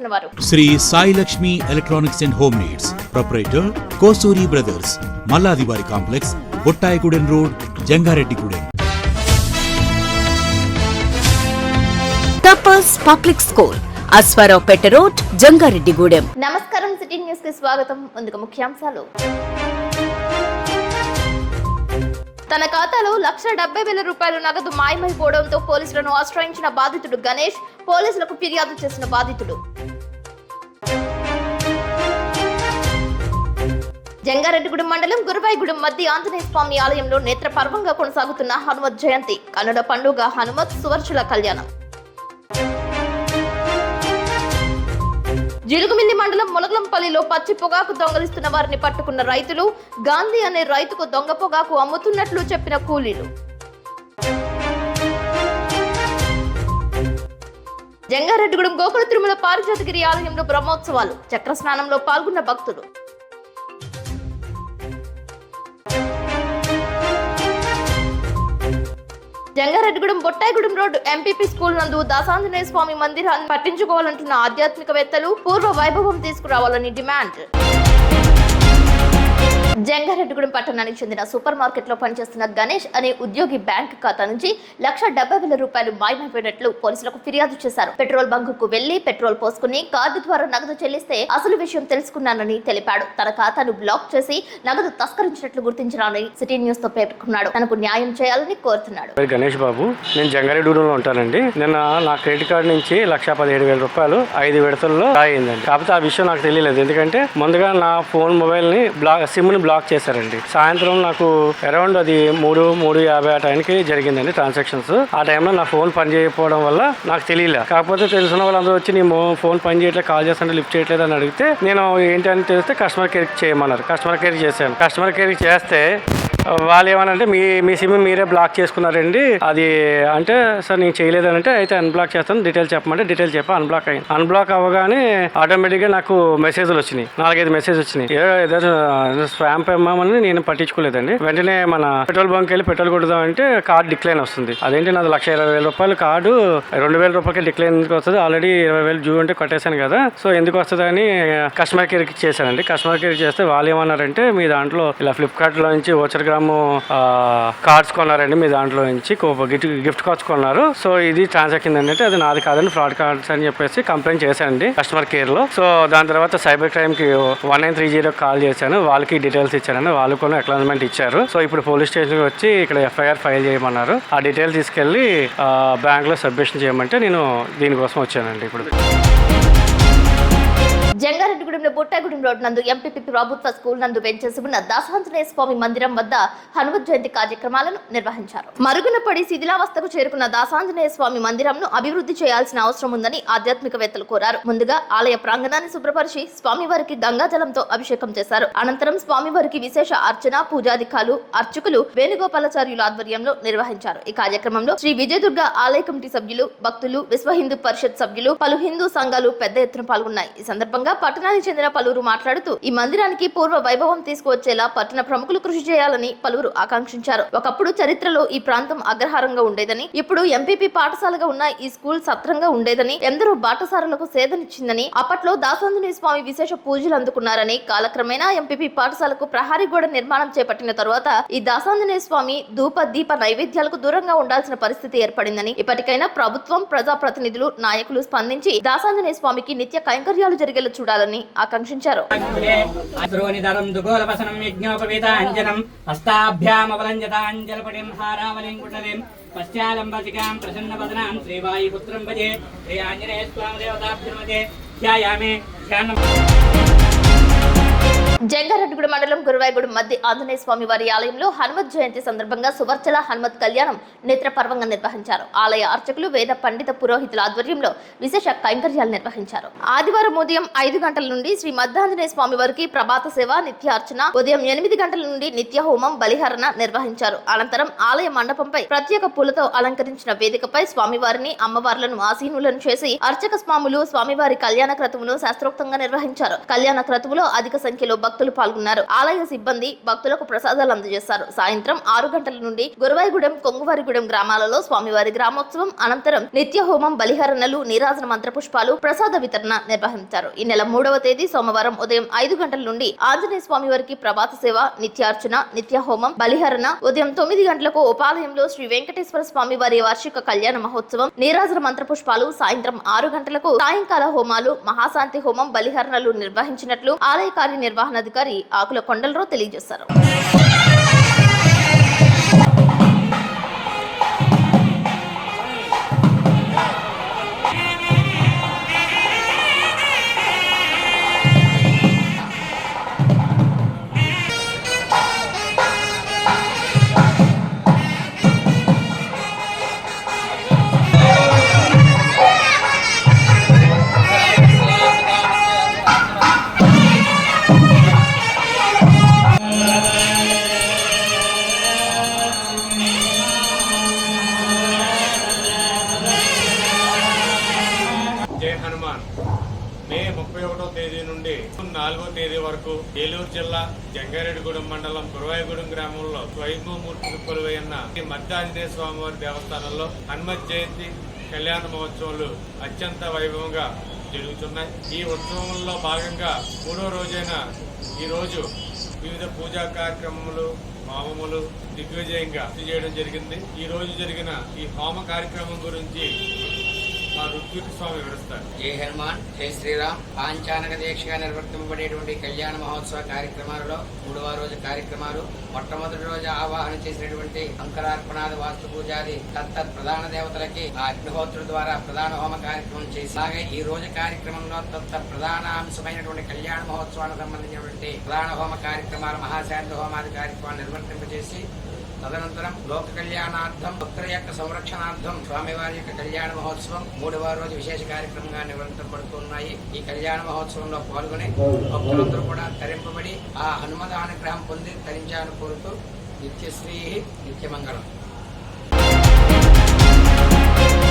అందిస్తున్న వారు Shri Sai Lakshmi electronics and home needs, proprietor Kosuri brothers, Malladivari complex, Bottaigudem road, Jangareddygudem. Tapas public school, Aswaraopeta road, Jangareddygudem. నమస్కారం, city news కి స్వాగతం. ముందుగా ముఖ్యాంశాలు. తన ఖాతాలో ₹1,70,000 నగదు మాయమైపోవడంతో పోలీసులను ఆశ్రయించిన బాధితుడు గణేష్, పోలీసులకు ఫిర్యాదు చేసిన బాధితుడు. జంగారెడ్డిగూడెం మండలం గురువాయిగూడెం మధ్య ఆంజనేయ స్వామి ఆలయంలో నేత్ర పర్వంగా కొనసాగుతున్న హనుమత్ జయంతి, కన్నుల పండుగ హనుమత్ సువర్చుల కళ్యాణం. జిలుగుమిల్లి మండలం ములగలంపల్లిలో పచ్చి పొగాకు దొంగలిస్తున్న వారిని పట్టుకున్న రైతులు, గాంధీ అనే రైతుకు దొంగ పొగాకు అమ్ముతున్నట్లు చెప్పిన కూలీలు. జంగారెడ్డిగూడెం గోకుల తిరుమల పారిజాతగిరి ఆలయంలో బ్రహ్మోత్సవాలు, చక్ర స్నానంలో పాల్గొన్న భక్తులు. Jangareddygudem Bottaigudem road MPP school నందు దాసాంజనేయ స్వామి మందిరాన్ని పట్టించుకోవాలంటున్న ఆధ్యాత్మికవేత్తలు పూర్వ వైభవం తీసుకురావాలని డిమాండ్. జంగారెడ్డిగూడెం పట్టణానికి చెందిన సూపర్ మార్కెట్ లో పనిచేస్తున్న గణేష్ అనే ఉద్యోగి బ్యాంక్ ఖాతా నుంచి ₹170,000 మాయమైపోయినట్లు పోలీసులకు ఫిర్యాదు చేశారు. పెట్రోల్ బంక్ కు వెళ్లి పెట్రోల్ పోసుకుని కార్డు ద్వారా నగదు చెల్లిస్తే అసలు విషయం తెలుసుకున్నానని తెలిపాడు. తన ఖాతాను బ్లాక్ చేసి నగదు తస్కరించినట్లు గుర్తించాలని సిటీ న్యూస్ తో పేర్కొన్నాడు. తనకు న్యాయం చేయాలని కోరుతున్నాడు. గణేష్ బాబు, నేను జంగారెడ్డిగూడెంలో ఉంటానండి. నిన్న నా క్రెడిట్ కార్డు నుంచి ₹117,000 5 విడతల్లో అయిందండి. కాకపోతే ఆ విషయం నాకు తెలియలేదు. ఎందుకంటే ముందుగా నా ఫోన్ మొబైల్ ని సిమ్ ని బ్లాక్ చేశారండి. సాయంత్రం నాకు అరౌండ్ అది 3:50 ఆ టైంకి జరిగిందండి ట్రాన్సాక్షన్స్. ఆ టైంలో నా ఫోన్ పని చేయకపోవడం వల్ల నాకు తెలియలే. కాకపోతే తెలిసిన వాళ్ళందరూ వచ్చి నీ ఫోన్ పని చేయట్లేదు, కాల్ చేస్తుంటే లిఫ్ట్ చేయట్లేదు అని అడిగితే నేను ఏంటి అని తెలిస్తే కస్టమర్ కేర్కి చేయమన్నారు. కస్టమర్ కేర్కి చేశాను. కస్టమర్ కేర్కి చేస్తే వాళ్ళు ఏమనంటే మీ సిమ్ మీరే బ్లాక్ చేసుకున్నారండి, అది అంటే సార్ నేను చేయలేదని అంటే అయితే అన్బ్లాక్ చేస్తాను, డీటెయిల్స్ చెప్పమంటే డీటెయిల్స్ చెప్పి అన్బ్లాక్ అయింది. అన్బ్లాక్ అవ్వగానే ఆటోమేటిక్గా నాకు మెసేజ్లు వచ్చినాయి, 4-5 మెసేజ్ వచ్చినాయి. ఏదో స్పామ్ పేమని నేను పట్టించుకోలేదండి. వెంటనే మన పెట్రోల్ బంక్ వెళ్ళి పెట్రోల్ కొట్టుదామంటే కార్డు డిక్లైన్ వస్తుంది. అదేంటి నాది ₹120,000 కార్డు ₹2,000 డిక్లైన్ ఎందుకు వస్తుంది, ఆల్రెడీ 20,000 డ్యూ అంటే కట్టేశాను కదా, సో ఎందుకు వస్తుంది అని కస్టమర్ కేర్కి చేశానండి. కస్టమర్ కేర్కి చేస్తే వాళ్ళు ఏమన్నారంటే మీ దాంట్లో ఇలా ఫ్లిప్కార్ట్ లో నుంచి ఓచర్ కార్డ్స్ కొన్నారండి, మీ దాంట్లో నుంచి గిఫ్ట్ కార్డ్స్ కొన్నారు, సో ఇది ట్రాన్సాక్షన్ అంటే అది నాది కాదండి, ఫ్రాడ్ కార్డ్స్ అని చెప్పేసి కంప్లైంట్ చేశానండి కస్టమర్ కేర్ లో. సో దాని తర్వాత సైబర్ క్రైమ్ కి 1930 కాల్ చేశాను. వాళ్ళకి డీటెయిల్స్ ఇచ్చానండి. వాళ్ళు కొన్ని అక్నాలజ్మెంట్ ఇచ్చారు. సో ఇప్పుడు పోలీస్ స్టేషన్ వచ్చి ఇక్కడ ఎఫ్ఐఆర్ ఫైల్ చేయమన్నారు. ఆ డీటెయిల్స్ తీసుకెళ్లి బ్యాంక్ లో సబ్మిషన్ చేయమంటే నేను దీనికోసం వచ్చానండి. ఇప్పుడు జంగారెడ్డిగూడెంలో బొట్టాయిగూడెం రోడ్ నందు ఎంపీపీ ప్రభుత్వ స్కూల్ నందు వెంచేసి ఉన్న దాసాంజనేయ స్వామి మందిరం వద్ద హనుమత్ జయంతి కార్యక్రమాలను నిర్వహించారు. మరుగున పడి శిథిలావస్థకు చేరుకున్న దాసాంజనేయ స్వామి మందిరంను అభివృద్ధి చేయాల్సిన అవసరం ఉందని ఆధ్యాత్మికవేత్తలు కోరారు. ముందుగా ఆలయ ప్రాంగణాన్ని శుభ్రపరిచి స్వామివారికి గంగాజలంతో అభిషేకం చేశారు. అనంతరం స్వామివారికి విశేష అర్చన పూజాధికారులు అర్చకులు వేణుగోపాలాచార్యుల ఆధ్వర్యంలో నిర్వహించారు. ఈ కార్యక్రమంలో శ్రీ విజయదుర్గ ఆలయ కమిటీ సభ్యులు, భక్తులు, విశ్వ హిందూ పరిషత్ సభ్యులు, పలు హిందూ సంఘాలు పెద్ద ఎత్తున పాల్గొన్నాయి. ఈ సందర్భంగా పట్టణానికి చెందిన పలువురు మాట్లాడుతూ ఈ మందిరానికి పూర్వ వైభవం తీసుకువచ్చేలా పట్టణ ప్రముఖులు కృషి చేయాలని పలువురు ఆకాంక్షించారు. ఒకప్పుడు చరిత్రలో ఈ ప్రాంతం అగ్రహారంగా ఉండేదని, ఇప్పుడు ఎంపీపీ పాఠశాలగా ఉన్న ఈ స్కూల్ సత్రంగా ఉండేదని, ఎందరో బాటసారులకు సేదనిచ్చిందని, అప్పట్లో దాసాంజనేయ స్వామి విశేష పూజలు అందుకున్నారని, కాలక్రమేణా ఎంపీపీ పాఠశాలకు ప్రహారీ గోడ నిర్మాణం చేపట్టిన తరువాత ఈ దాసాంజనేయ స్వామి ధూప దీప నైవేద్యాలకు దూరంగా ఉండాల్సిన పరిస్థితి ఏర్పడిందని, ఇప్పటికైనా ప్రభుత్వం, ప్రజాప్రతినిధులు, నాయకులు స్పందించి దాసాంజనేయ స్వామికి నిత్య కైంకర్యాలు జరిగేలా చూడాలని ఆకాంక్షించారు. జంగారెడ్డిగూడెం మండలం గురువాయిగూడెం మధ్య ఆంజనేయ స్వామి వారి ఆలయంలో హనుమత్ జయంతి సందర్భంగా సువర్చల హనుమత్ కళ్యాణం నేత్రపర్వంగా నిర్వహించారు. ఆలయ అర్చకులు, వేద పండిత పురోహితుల ఆధ్వర్యంలో విశేష కైంకర్యాలు నిర్వహించారు. ఆదివారం ఉదయం 5 గంటల నుండి శ్రీ మధ్యాంజనేయ స్వామి వారికి ప్రభాత సేవ, నిత్యార్చన, ఉదయం 8 గంటల నుండి నిత్య హోమం, బలిహరణ నిర్వహించారు. అనంతరం ఆలయ మండపంపై ప్రత్యేక పూలతో అలంకరించిన వేదికపై స్వామివారిని, అమ్మవార్లను ఆసీనులను చేసి అర్చక స్వాములు స్వామివారి కళ్యాణ క్రతువును శాస్త్రోక్తంగా నిర్వహించారు. కళ్యాణ క్రతువులో అధిక సంఖ్యలో భక్తులు పాల్గొన్నారు. ఆలయ సిబ్బంది భక్తులకు ప్రసాదాలు అందజేశారు. సాయంత్రం 6 గంటల నుండి గురవాయిగూడెం, కొంగువారిగూడెం గ్రామాలలో స్వామివారి గ్రామోత్సవం అనంతరం నిత్య హోమం, బలిహరణలు, నీరాజన మంత్రపుష్పాలు, ప్రసాద వితరణ నిర్వహించారు. ఈ నెల 3వ తేదీ సోమవారం ఉదయం 5 గంటల నుండి ఆంజనేయ స్వామి వారికి ప్రభాత సేవ, నిత్యార్చన, నిత్య హోమం, బలిహరణ, ఉదయం 9 గంటలకు ఉపాలయంలో శ్రీ వెంకటేశ్వర స్వామి వారి వార్షిక కళ్యాణ మహోత్సవం, నీరాజన మంత్రపుష్పాలు, సాయంత్రం 6 గంటలకు సాయంకాల హోమాలు, మహాశాంతి హోమం, బలిహరణలు నిర్వహించినట్లు ఆలయ కార్యనిర్వహణాధికారి ఆకుల కొండలరావు తెలియజేశారు. జై హనుమాన్. మే 31వ తేదీ నుండి 4వ తేదీ వరకు ఏలూరు జిల్లా జంగారెడ్డిగూడెం మండలం గురవాయిగూడెం గ్రామంలో స్వయంభూమూర్తికి కొలువైన శ్రీ మధ్య ఆంజనేయ స్వామివారి దేవస్థానంలో హనుమత్ జయంతి కళ్యాణ మహోత్సవాలు అత్యంత వైభవంగా జరుగుతున్నాయి. ఈ ఉత్సవంలో భాగంగా 3వ రోజైన ఈ రోజు వివిధ పూజా కార్యక్రమములు, హోమములు దిగ్విజయంగా చేయడం జరిగింది. ఈ రోజు జరిగిన ఈ హోమ కార్యక్రమం గురించి మా రుద్రూటి స్వామి వివరిస్తారు. జై హనుమాన్, జై శ్రీరామ్. పాంచానక దీక్షగా నిర్వర్తింపబడేటువంటి కళ్యాణ మహోత్సవ కార్యక్రమాలలో 3వ రోజు కార్యక్రమాలు. మొట్టమొదటి రోజు ఆవాహన చేసినటువంటి అంకరార్పణాది, వాస్తు పూజాది తత్తత్ ప్రధాన దేవతలకి ఆ అగ్నిహోత్రుల ద్వారా ప్రధాన హోమ కార్యక్రమం చేసి, అలాగే ఈ రోజు కార్యక్రమంలో తత్తత్ ప్రధాన అంశమైనటువంటి కళ్యాణ మహోత్సవానికి సంబంధించినటువంటి ప్రధాన హోమ కార్యక్రమాలు, మహాశాంతి హోమాది కార్యక్రమాలు నిర్వర్తింపజేసి తదనంతరం లోక కళ్యాణార్థం, భక్తుల యొక్క సంరక్షణార్థం స్వామివారి యొక్క కళ్యాణ మహోత్సవం 3వ రోజు విశేష కార్యక్రమంగా నిర్వహించబడుతున్నాయి. ఈ కళ్యాణ మహోత్సవంలో పాల్గొని భక్తులందరూ కూడా తరింపబడి ఆ హనుమద అనుగ్రహం పొంది తరించాలని కోరుతూ నిత్యశ్రీ నిత్యమంగళం.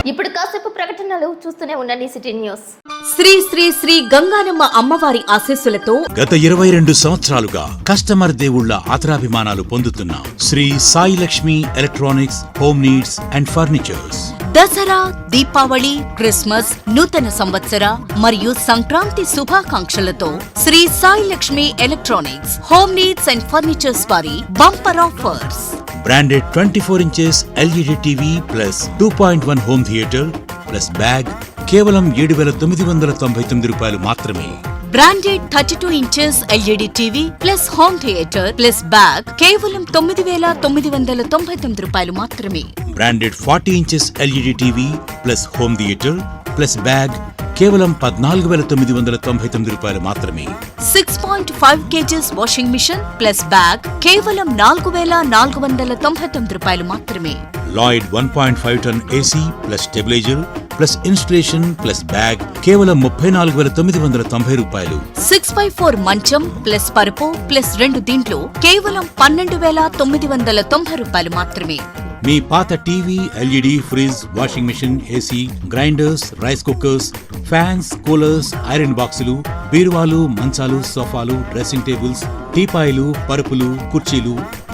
ఇప్పుడు కాసేపు ప్రకటనలు చూస్తూనే ఉండండి సిటీ న్యూస్. శ్రీ శ్రీ శ్రీ గంగానమ్మ అమ్మవారి ఆశీస్సులతో గత 22 సంవత్సరాలుగా కస్టమర్ దేవుళ్ల ఆదరాభిమానాలు పొందుతున్న Shri Sai Lakshmi electronics, home needs and furnitures Dasara, Deepavali, Christmas, నూతన సంవత్సర మరియు సంక్రాంతి శుభాకాంక్షలతో Shri Sai Lakshmi electronics, home needs and furnitures వారి bumper offers. Branded 24 inches LED TV plus 2.1 home theatre plus bag కేవలం 7,999 రూపాయలు మాత్రమే. Branded 32 inches LED TV plus home theatre plus bag కేవలం 9,999 రూపాయలు మాత్రమే. Branded 40 inches LED TV plus home theatre plus bag కేవలం 14,999 రూపాయలు మాత్రమే. 6.5 kgs washing machine plus bag కేవలం 4,499 రూపాయలు మాత్రమే. Lloyd 1.5 ton AC plus stabiliser plus installation plus bag కేవలం 34,990 రూపాయలు. 6x4 మంచం ప్లస్ పరుపు ప్లస్ 2 దిండ్లు కేవలం 12,990 రూపాయలు మాత్రమే. మీ పాత TV, LED, fridge, washing machine, AC, grinders, rice cookers, fans, coolers, iron బాక్సులు, బీరువాలు, మంచాలు, సోఫాలు, డ్రెస్సింగ్ టేబుల్స్, టీపాయిలు, పరుపులు, కుర్చీలు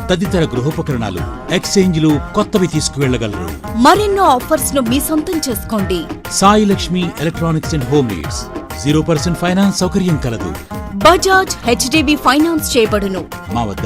తదితర గృహోపకరణాలు ఎక్స్చేంజ్లు కొత్తవి తీసుకువెళ్లగలరు. మరెన్నో ఆఫర్స్ ను మీ సొంతం చేసుకోండి. Sai Lakshmi electronics and home needs 0% finance సౌకర్యం కలదు. బజాజ్ హెచ్డిబి ఫైనాన్స్ చేయబడును. మా వద్ద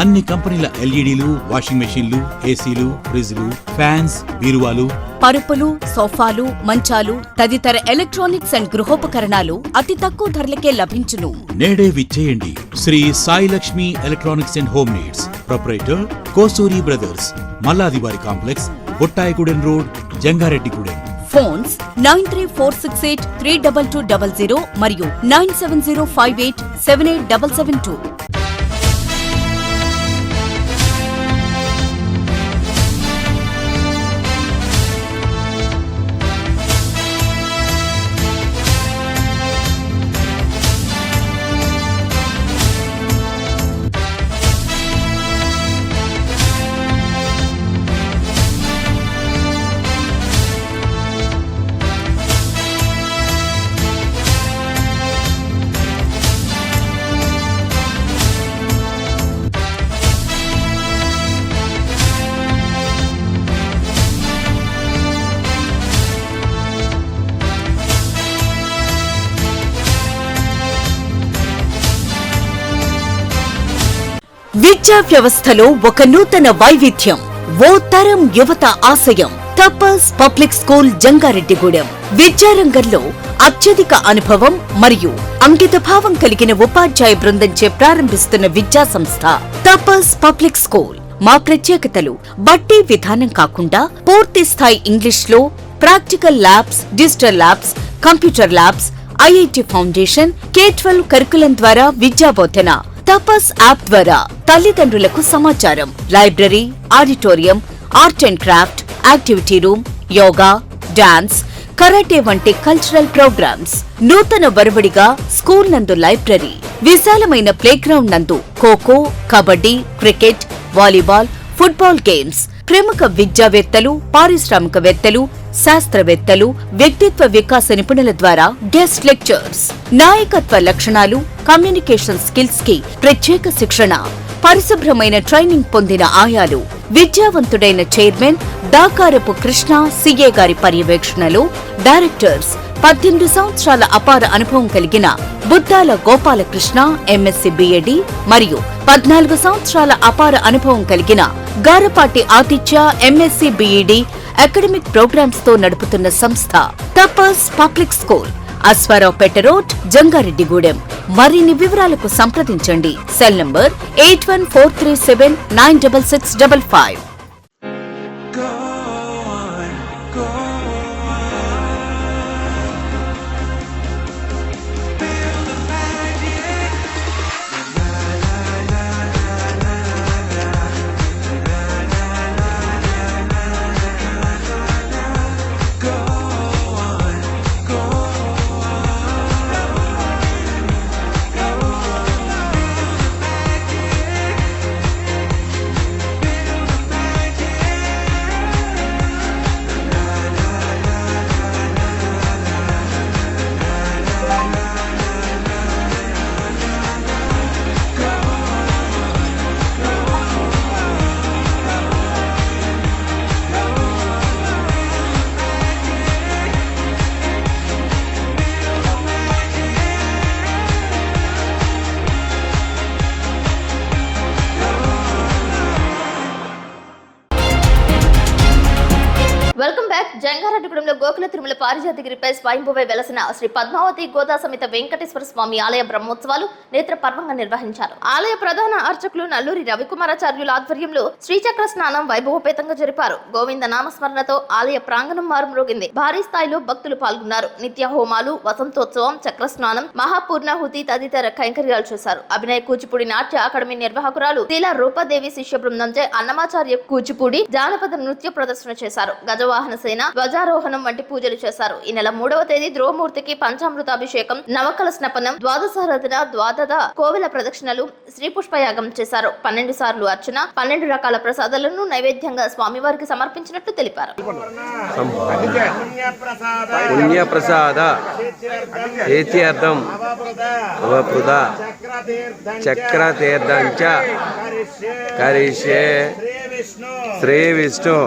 అన్ని కంపెనీల ఎల్ఈడీలు, వాషింగ్ మెషీన్లు, ఏసీలు, ఫ్రిజ్లు, ఫ్యాన్స్, బీరువాలు, పరుపులు, సోఫాలు, మంచాలు తదితర ఎలక్ట్రానిక్స్ అండ్ గృహోపకరణాలు అతి తక్కువ ధరలకే లభించును. నేడే విచ్చేయండి. Shri Sai Lakshmi electronics and home needs, proprietor Kosuri brothers, Malladivari complex, Bottaigudem road, Jangareddygudem. Phones 9346832200 మరియు 9705878772. విద్యా వ్యవస్థలో ఒక నూతన వైవిధ్యం, ఓ తరం యువత ఆశయం. తపస్ పబ్లిక్ స్కూల్ జంగారెడ్డిగూడెం విద్యారంగంలో అత్యధిక అనుభవం మరియు అంకితభావం కలిగిన ఉపాధ్యాయ బృందంచే ప్రారంభిస్తున్న విద్యా సంస్థ తపస్ పబ్లిక్ స్కూల్. మా ప్రత్యేకతలు బట్టి విధానం కాకుండా పూర్తి స్థాయి ఇంగ్లీష్లో practical labs, digital labs, computer labs, IIT foundation, K-12 curriculum ద్వారా విద్యాబోధన. తపస్ యాప్ ద్వారా తల్లిదండ్రులకు సమాచారం, library, auditorium, art and craft, activity room, yoga, dance, karate వంటి కల్చరల్ ప్రోగ్రామ్స్. నూతన వరవడిగా స్కూల్ నందు లైబ్రరీ, విశాలమైన ప్లేగ్రౌండ్ నందు kho kho, kabaddi, cricket, volleyball, football games. ప్రముఖ విద్యావేత్తలు, పారిశ్రామికవేత్తలు, శాస్త్రవేత్తలు, వ్యక్తిత్వ వికాస నిపుణుల ద్వారా గెస్ట్ లెక్చర్స్. నాయకత్వ లక్షణాలు, కమ్యూనికేషన్ స్కిల్స్ కి ప్రత్యేక శిక్షణ. పరిశుభ్రమైన ట్రైనింగ్ పొందిన ఆయాలు. విద్యావంతుడైన చైర్మన్ దాకారపు కృష్ణ సిఏ గారి పర్యవేక్షణలో డైరెక్టర్స్. 18 సంవత్సరాల అపార అనుభవం కలిగిన బుద్దాల గోపాలకృష్ణ MSc BAd మరియు 14 సంవత్సరాల అపార అనుభవం కలిగిన Garapati Aditya MSc BEd academic programmes తో నడుపుతున్న సంస్థ Tapas public school, Aswaraopeta road, Jangareddygudem. మరిన్ని వివరాలకు సంప్రదించండి. Cell number 8143796655. Welcome back. జంగారెడ్డిగూడెంలో గోకుల తిరుమల పారిజాతగిరిపై స్వయంభువై వెలసిన శ్రీ పద్మావతి గోదా సమేత వెంకటేశ్వర స్వామి ఆలయ బ్రహ్మోత్సవాలు నేత్ర పర్వంగా నిర్వహించారు. ఆలయ ప్రధాన అర్చకులు నల్లూరి రవికుమారాచార్యుల ఆధ్వర్యంలో శ్రీచక్ర స్నానం వైభవపేతంగా జరిపారు. గోవింద నామస్మరణతో ఆలయ ప్రాంగణం మారుమ్రోగింది. భారీ స్థాయిలో భక్తులు పాల్గొన్నారు. నిత్య హోమాలు, వసంతోత్సవం, చక్ర స్నానం, మహాపూర్ణాహుతి తదితర కైంకర్యాలు చేశారు. అభినయ కూచిపూడి నాట్య అకాడమీ నిర్వాహకురాలు తీల రూపాదేవి శిష్య బృందంచే అన్నమాచార్య కూచిపూడి జానపద నృత్య ప్రదర్శన చేశారు. గజవాహన సేన, ధ్వజారోహణం వంటి పూజలు చేశారు. ఈ నెల 3వ తేదీ ధ్రువమూర్తికి పంచామృతాభిషేకం, నవకల స్నపనం, ద్వాదశారాధన, ద్వాదశ కోవెల ప్రదక్షిణలు, శ్రీ పుష్పయాగం చేశారు. 12 సార్లు అర్చన, 12 రకాల ప్రసాదాలను నైవేద్యంగా స్వామివారికి సమర్పించినట్లు తెలిపారు. పుణ్యప్రసాద ఏత్యర్థం అవపృద చక్రతీర్థంచ కరిష్యే శ్రీ విష్ణు.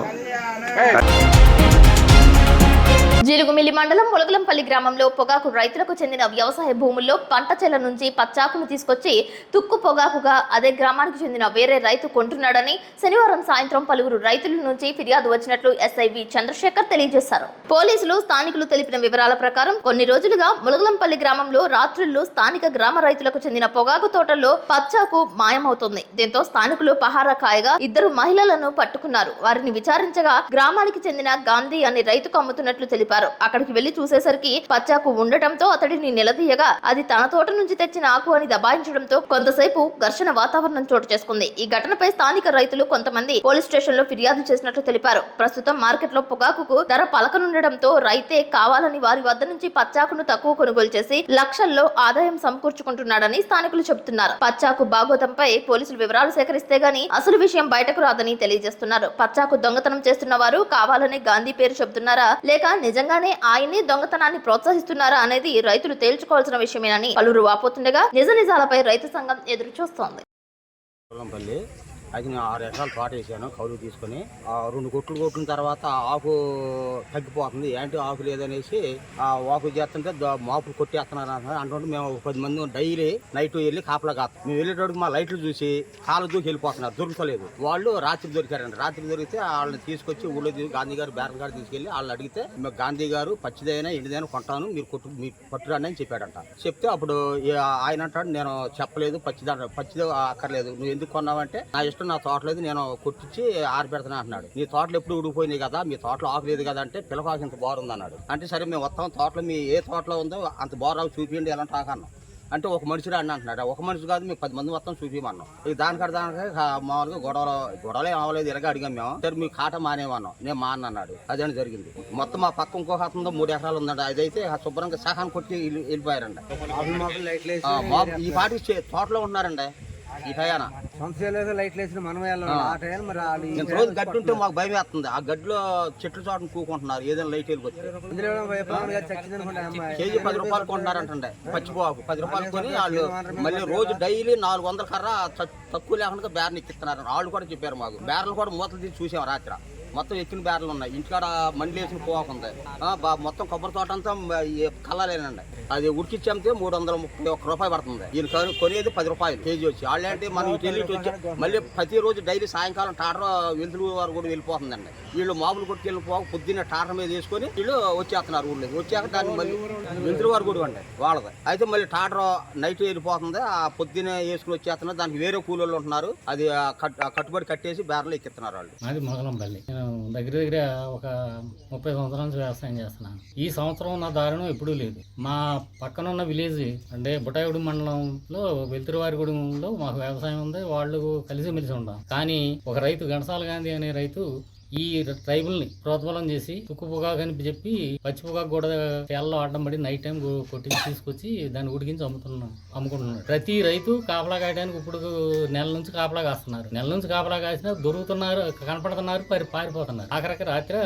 జీలుగుమిల్లి మండలం ములగలంపల్లి గ్రామంలో పొగాకు రైతులకు చెందిన వ్యవసాయ భూముల్లో పంట చేల నుంచి పచ్చాకును తీసుకొచ్చి తుక్కు పొగాకుగా అదే గ్రామానికి చెందిన వేరే రైతు కొంటున్నాడని శనివారం సాయంత్రం పలువురు రైతుల నుంచి ఫిర్యాదు వచ్చినట్లు SI వి చంద్రశేఖర్ తెలియజేశారు. పోలీసులు, స్థానికులు తెలిపిన వివరాల ప్రకారం కొన్ని రోజులుగా ములగలంపల్లి గ్రామంలో రాత్రుల్లో స్థానిక గ్రామ రైతులకు చెందిన పొగాకు తోటల్లో పచ్చాకు మాయమవుతోంది. దీంతో స్థానికులు పహారా కాయగా 2 మహిళలను పట్టుకున్నారు. వారిని విచారించగా గ్రామానికి చెందిన గాంధీ అనే రైతుకు అమ్ముతున్నట్లు తెలిపారు. అక్కడికి వెళ్లి చూసేసరికి పచ్చాకు ఉండటంతో అతడిని నిలదీయగా అది తన తోట నుంచి తెచ్చిన ఆకు అని దబాయించడంతో కొంతసేపు ఘర్షణ వాతావరణం చోటు చేసుకుంది. ఈ ఘటనపై స్థానిక రైతులు కొంతమంది పోలీస్ స్టేషన్ లో ఫిర్యాదు చేసినట్లు తెలిపారు. ప్రస్తుతం మార్కెట్ లో పొగాకుకు ధర పలకనుండటంతో రైతే కావాలని వారి వద్ద నుంచి పచ్చాకును తక్కువ కొనుగోలు చేసి లక్షల్లో ఆదాయం సమకూర్చుకుంటున్నాడని స్థానికులు చెబుతున్నారు. పచ్చాకు బాగోతంపై పోలీసులు వివరాలు సేకరిస్తే గాని అసలు విషయం బయటకు రాదని తెలియజేస్తున్నారు. పచ్చాకు దొంగతనం చేస్తున్న వారు కావాలని గాంధీ పేరు చెబుతున్నారా లేక నిజంగానే ఆయన్ని దొంగతనాన్ని ప్రోత్సహిస్తున్నారా అనేది రైతులు తేల్చుకోవాల్సిన విషయమేనని పలువురు వాపోతుండగా నిజ నిజాలపై రైతు సంఘం ఎదురు చూస్తోంది. అది నేను 6 ఎకరాలు తోట వేసాను కౌలు తీసుకొని. 2 కొట్లు కొట్టిన తర్వాత ఆకు తగ్గిపోతుంది, ఏంటి ఆకు లేదనేసి ఆ ఆకు చేస్తుంటే మాపులు కొట్టేస్తున్నారు అంటుంటే మేము 10 మంది డైలీ నైట్ వెళ్ళి కాపలా కాస్తాం. మేము వెళ్ళేటప్పుడు మా లైట్లు చూసి కాలు దూకి వెళ్ళిపోతున్నారు, దొరుకుతలేదు. వాళ్ళు రాత్రి దొరికారండి. రాత్రి దొరికితే వాళ్ళని తీసుకొచ్చి ఊళ్ళో గాంధీ గారు బేరం గారు తీసుకెళ్లి వాళ్ళు అడిగితే గాంధీ గారు పచ్చిదైనా ఎండిదైనా కొంటాను, మీరు పట్టురాని అని చెప్పాడంట. చెప్తే అప్పుడు ఆయన అంటాడు, నేను చెప్పలేదు పచ్చిదే అక్కర్లేదు, నువ్వు ఎందుకు కొన్నావంటే నా ఇష్టం, నా తోటలేదు, నేను కొట్టించి ఆరిపెడతాను అంటున్నాడు. నీ తోటలు ఎప్పుడు ఉడిపోయినాయి కదా, మీ తోటలో ఆకు లేదు కదా అంటే పిల్లకాకు ఇంత బోరుంది అన్నాడు. అంటే సరే మేము వస్తాం, తోటలో మీ ఏ తోటలో ఉందో అంత బోరాకు చూపించండి ఎలాంటి ఆకన్నాం అంటే ఒక మనిషి రాండి అంటున్నాడు. ఒక మనిషి కాదు, మేము 10 మంది మొత్తం చూపించమన్నాం. ఇక దానికి మామూలుగా గొడవలే అవ్వలేదు, ఇలాగ అడిగాం మేము. సరే మీ కాట మానేమన్నాం, నేను మాన అన్నాడు. అదే జరిగింది. మొత్తం మా పక్క ఇంకొక అతను 3 ఎకరాలు ఉందండి, అదైతే శుభ్రంగా సహాన్ని కొట్టి వెళ్ళిపోయారండి. ఈ పాటికి తోటలో ఉన్నారండి. ఈ టయాన రోజు గడ్డి ఉంటే మాకు భయం వేస్తుంది. ఆ గడ్డిలో చెట్లు చోటను కూకుంటున్నారు, ఏదైనా లైట్ వెళ్ళిపోతుంది. కేజీ 10 రూపాయలు కొంటున్నారంటే పచ్చిపోకు 10 రూపాయలు కొని వాళ్ళు మళ్ళీ రోజు డైలీ 400 కర్ర తక్కువ లేకుండా బేరలు ఎక్కిస్తున్నారు. వాళ్ళు కూడా చెప్పారు మాకు. బేరలు కూడా మూతలు తీసి చూసాం రాత్రి, మొత్తం ఎక్కిన బేరలు ఉన్నాయి. ఇంటికాడ మండి వేసిన పోవాకు ఉంది. మొత్తం కొబ్బరి తోట అంతా కళ్ళలేనండి. అది ఉడికిచ్చి అమ్మితే 331 రూపాయలు పడుతుంది. ఈయన కొనేది 10 రూపాయలు కేజీ వచ్చి. వాళ్ళంటే మనం ఇటు వెళ్ళి వచ్చి మళ్ళీ ప్రతిరోజు డైలీ సాయంకాలం టాటర్ వెలుతురు వారు కూడా వెళ్ళిపోతుందండి. వీళ్ళు మామూలు కొట్టుకెళ్ళి పోక పొద్దున్నే టాటర్ మీద వేసుకొని వీళ్ళు వచ్చేస్తున్నారు ఊళ్ళో. వచ్చాక దాన్ని మళ్ళీ వెలుతురు వారు కూడా అండి వాళ్ళది. అయితే మళ్ళీ టాటర్ నైట్ వెళ్ళిపోతుంది, ఆ పొద్దున్నే వేసుకుని వచ్చేస్తున్నారు. దానికి వేరే కూలీలు ఉంటున్నారు, అది కట్టుబడి కట్టేసి బేరలు ఎక్కిస్తున్నారు వాళ్ళు. అది మొగలంపల్లి. దగ్గర ఒక 30 సంవత్సరాల నుంచి వ్యవసాయం చేస్తున్నాను. ఈ సంవత్సరం నా దారుణం ఎప్పుడూ లేదు. మా పక్కన ఉన్న విలేజ్ అంటే బుటాయిగూడెం మండలంలో వెలుతురువారిగూడెంలో మాకు వ్యవసాయం ఉంది. వాళ్ళు కలిసిమెలిసి ఉంటాం. కానీ ఒక రైతు ఘంటసాల గాంధీ అనే రైతు ఈ ట్రైబుల్ని ప్రోత్బలం చేసి తుక్కు పొగాకు అని చెప్పి పచ్చి పొగాకు కూడా తేళ్ళలో అడ్డం పడి నైట్ టైం కొట్టి తీసుకొచ్చి దాన్ని ఉడికించి అమ్ముకుంటున్నారు. ప్రతి రైతు కాపలా కాయడానికి ఇప్పుడు నెల నుంచి కాపలా కాస్తున్నారు. నెల నుంచి కాపలా కాసినా దొరుకుతున్నారు, కనపడుతున్నారు, పారిపోతున్నారు. ఆఖరికి రాత్రి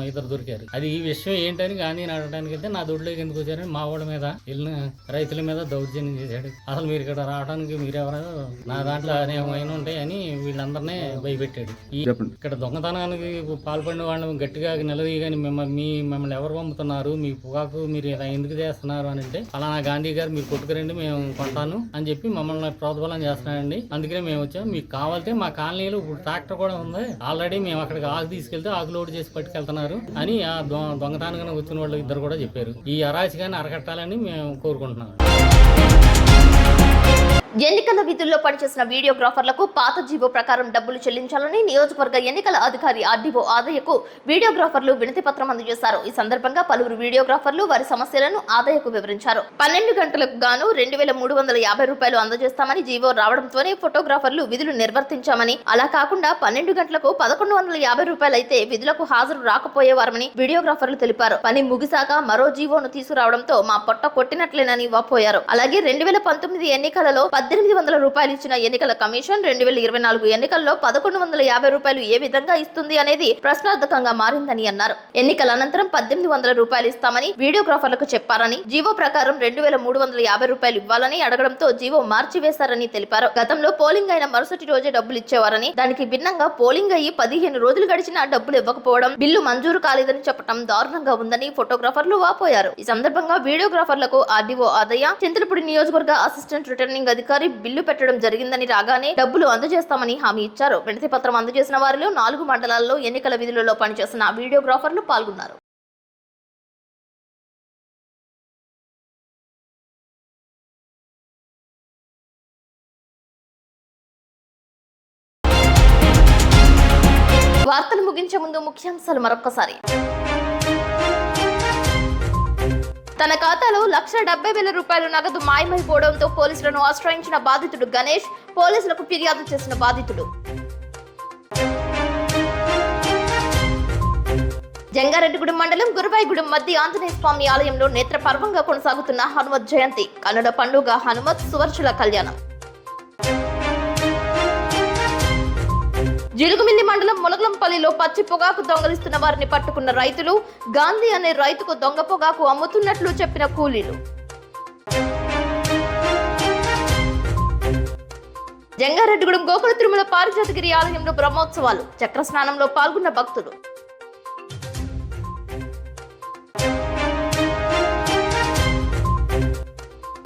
ఇద్దరు దొరికారు. అది ఈ విషయం ఏంటని గాంధీని అడగడానికి అయితే నా దొడ్లోకి ఎందుకు వచ్చారని మా వాళ్ళ మీద వెళ్ళిన రైతుల మీద దౌర్జన్యం చేశాడు. అసలు మీరు ఇక్కడ రావడానికి మీరెవరో, నా దాంట్లో అనేకమైన ఉంటాయి అని వీళ్ళందరినీ భయపెట్టాడు. ఇక్కడ దొంగతనానికి పాల్పడిన వాళ్ళని గట్టిగా నిలదీయగాని మిమ్మల్ని ఎవరు పంపుతున్నారు, మీ పొగాకు మీరు ఇలా ఎందుకు చేస్తున్నారు అని అంటే, అలానా గాంధీ గారు మీరు కొట్టుకురండి మేము కొంటాను అని చెప్పి మమ్మల్ని ప్రోత్బలం చేస్తున్నారండి. అందుకనే మేము వచ్చాం. మీకు కావాలంటే మా కాలనీలో ఇప్పుడు ట్రాక్టర్ కూడా ఉంది, ఆల్రెడీ మేము అక్కడికి ఆకు తీసుకెళ్తే ఆకు లోడ్ చేసి పట్టుకెళ్తున్నారు అని ఆ దొంగతనానికి వచ్చిన వాళ్ళు ఇద్దరు కూడా చెప్పారు. ఈ అరాచకాన్ని అరకట్టాలని మేము కోరుకుంటున్నాం. ఎన్నికల విధుల్లో పనిచేసిన వీడియోగ్రాఫర్లకు పాత జీవో ప్రకారం డబ్బులు చెల్లించాలని నియోజకవర్గ ఎన్నికల అధికారి ఆర్డీఓ ఆదయ్యకు వీడియోగ్రాఫర్లు వినతి పత్రం అందజేశారు. ఈ సందర్భంగా పలువురు వీడియోగ్రాఫర్లు వారి సమస్యలను ఆదయ్యకు వివరించారు. 12 గంటలకు గాను 2350 రూపాయలు అందజేస్తామని జీవో రావడంతోనే ఫోటోగ్రాఫర్లు విధులు నిర్వర్తించామని, అలా కాకుండా 12 గంటలకు 1150 రూపాయలు అయితే విధులకు హాజరు రాకపోయేవారని వీడియోగ్రాఫర్లు తెలిపారు. పని ముగిసాక మరో జీవోను తీసుకురావడంతో మా పొట్ట కొట్టినట్లేనని వాపోయారు. అలాగే 2019 ఎన్నికలలో 1800 రూపాయలు ఇచ్చిన ఎన్నికల కమిషన్ 2024 ఎన్నికల్లో 1150 రూపాయలు ఏ విధంగా ఇస్తుంది అనేది ప్రశ్నార్థకంగా మారిందని అన్నారు. ఎన్నికల అనంతరం 1800 రూపాయలు ఇస్తామని వీడియోగ్రాఫర్లకు చెప్పారని, జీవో ప్రకారం 2350 రూపాయలు ఇవ్వాలని అడగడంతో జీవో మార్చివేశారని తెలిపారు. గతంలో పోలింగ్ అయిన మరుసటి రోజే డబ్బులు ఇచ్చేవారని, దానికి భిన్నంగా పోలింగ్ అయ్యి 15 రోజులు గడిచినా డబ్బులు ఇవ్వకపోవడం, బిల్లు మంజూరు కాలేదని చెప్పడం దారుణంగా ఉందని ఫోటోగ్రాఫర్లు వాపోయారు. ఈ సందర్భంగా వీడియోగ్రాఫర్లకు ఆర్డీఓ ఆదయ్య, చింతలపూడి నియోజకవర్గ అసిస్టెంట్ రిటర్నింగ్ అధికారి బిల్లు పెట్టడం జరిగిందని, రాగానే డబ్బులు అందజేస్తామని హామీ ఇచ్చారు. వినతి పత్రం అందజేసిన వారిలో 4 మండలాల్లో ఎన్నికల విధులలో పనిచేసిన వీడియోగ్రాఫర్లు పాల్గొన్నారు. వార్తలు ముగించే ముందు ముఖ్యాంశాలు మరొక్కసారి. తన ఖాతాలో 1,70,000 రూపాయలు నగదు మాయమైపోవడంతో పోలీసులను ఆశ్రయించిన బాధితుడు గణేష్, పోలీసులకు ఫిర్యాదు చేసిన బాధితుడు. జంగారెడ్డిగూడెం మండలం గురువాయిగూడెం మధ్య ఆంజనేయ స్వామి ఆలయంలో నేత్రపర్వంగా కొనసాగుతున్న హనుమత్ జయంతి, కన్నడ పండుగ హనుమత్ సువర్చుల కళ్యాణం. జిలుగుమిల్లి మండలం ములగలంపల్లిలో పచ్చి పొగాకు దొంగలిస్తున్న వారిని పట్టుకున్న రైతులు, గాంధీ అనే రైతుకు దొంగ పొగాకు అమ్ముతున్నట్లు చెప్పిన కూలీలు. జంగారెడ్డిగూడెం గోకుల తిరుమల పారిజాతగిరి ఆలయంలో బ్రహ్మోత్సవాలు, చక్ర స్నానంలో పాల్గొన్న భక్తులు.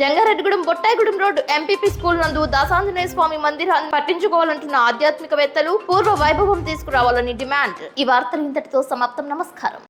Jangareddygudem Bottaigudem road MPP school నందు దాసాంజనేయ స్వామి మందిరాన్ని పట్టించుకోవాలంటున్న ఆధ్యాత్మికవేత్తలు పూర్వ వైభవం తీసుకురావాలని డిమాండ్. ఈ వార్తలు ఇంతటితో సమాప్తం. నమస్కారం.